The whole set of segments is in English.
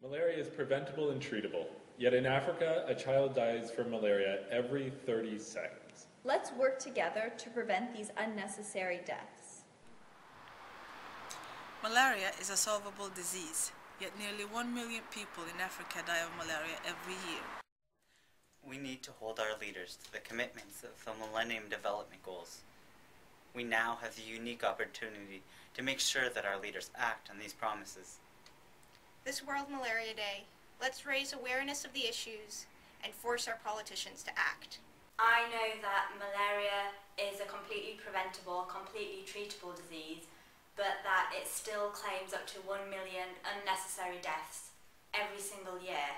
Malaria is preventable and treatable, yet in Africa, a child dies from malaria every 30 seconds. Let's work together to prevent these unnecessary deaths. Malaria is a solvable disease, yet nearly 1 million people in Africa die of malaria every year. We need to hold our leaders to the commitments of the Millennium Development Goals. We now have the unique opportunity to make sure that our leaders act on these promises. This World Malaria Day, let's raise awareness of the issues and force our politicians to act. I know that malaria is a completely preventable, completely treatable disease, but that it still claims up to 1 million unnecessary deaths every single year.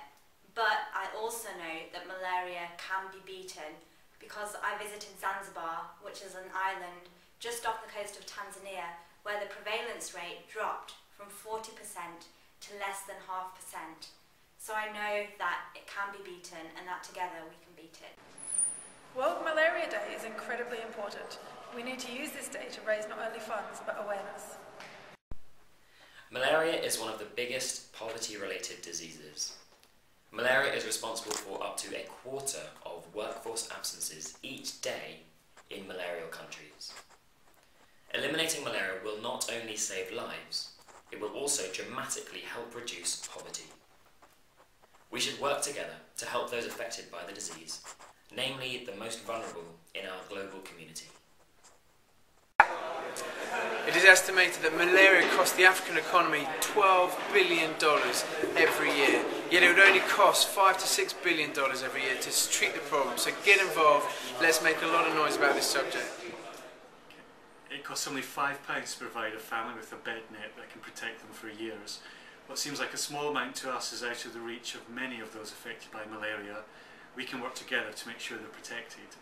But I also know that malaria can be beaten because I visited Zanzibar, which is an island just off the coast of Tanzania, where the prevalence rate dropped from 40% to less than 0.5%. So I know that it can be beaten and that together we can beat it. World Malaria Day is incredibly important. We need to use this day to raise not only funds but awareness. Malaria is one of the biggest poverty-related diseases. Malaria is responsible for up to a quarter of workforce absences each day in malarial countries. Eliminating malaria will not only save lives, it will also dramatically help reduce poverty. We should work together to help those affected by the disease, namely the most vulnerable in our global community. It is estimated that malaria costs the African economy $12 billion every year, yet it would only cost $5 to $6 billion every year to treat the problem. So get involved, let's make a lot of noise about this subject. It costs only £5 to provide a family with a bed net that can protect them for years. What seems like a small amount to us is out of the reach of many of those affected by malaria. We can work together to make sure they're protected.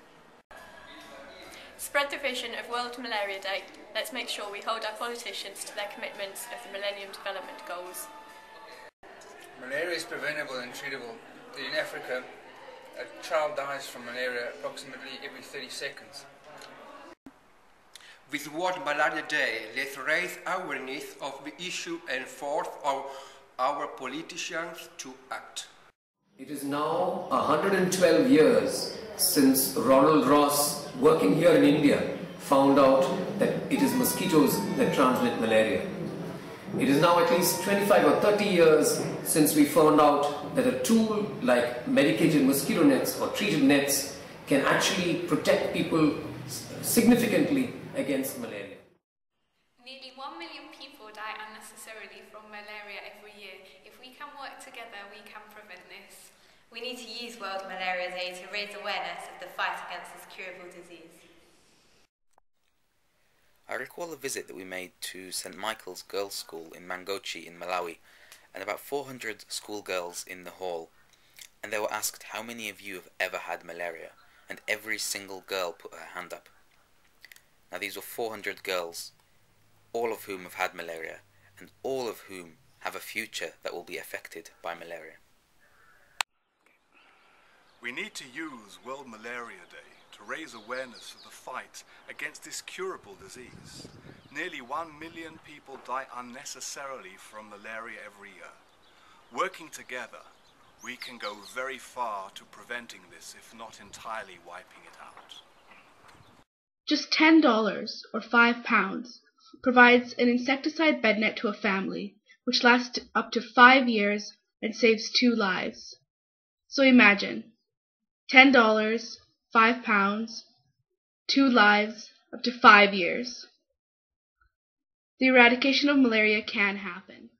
Spread the vision of World Malaria Day. Let's make sure we hold our politicians to their commitments of the Millennium Development Goals. Malaria is preventable and treatable. In Africa, a child dies from malaria approximately every 30 seconds. With World Malaria Day, let's raise awareness of the issue and force our politicians to act. It is now 112 years since Ronald Ross, working here in India, found out that it is mosquitoes that transmit malaria. It is now at least 25 or 30 years since we found out that a tool like medicated mosquito nets or treated nets can actually protect people significantly against malaria. Nearly 1 million people die unnecessarily from malaria every year. If we can work together, we can prevent this. We need to use World Malaria Day to raise awareness of the fight against this curable disease. I recall a visit that we made to St. Michael's Girls' School in Mangochi in Malawi, and about 400 schoolgirls in the hall, and they were asked how many of you have ever had malaria, and every single girl put her hand up. Now these were 400 girls, all of whom have had malaria, and all of whom have a future that will be affected by malaria. We need to use World Malaria Day to raise awareness of the fight against this curable disease. Nearly 1 million people die unnecessarily from malaria every year. Working together, we can go very far to preventing this, if not entirely wiping it out. Just $10 or £5 provides an insecticide bed net to a family, which lasts up to 5 years and saves 2 lives. So imagine, $10, £5, 2 lives, up to 5 years. The eradication of malaria can happen.